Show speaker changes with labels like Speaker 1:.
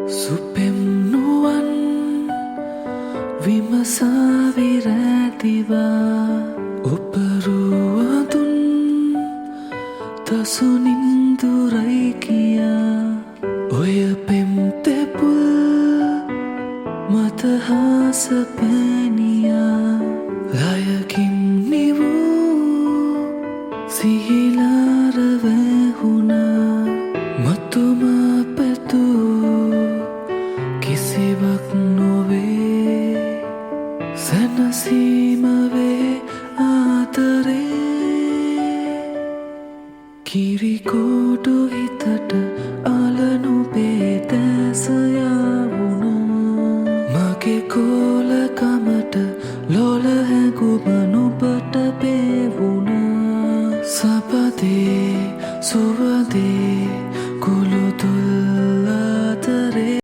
Speaker 1: සුපෙම්නුවන් විමසාවිරැතිවා ඔපරුවදුන් තසුනින්දුරයි කියා ඔය පෙම් තෙපුල් මතහාස පැනියා ලයකින් නිවූ සිහිලාරවැහුණා මතුම පැtuu කිසිවක් නොවේ සැනසීමවේ ආතරේ කිරිකෝටු හිතට අලනු පේතැසයා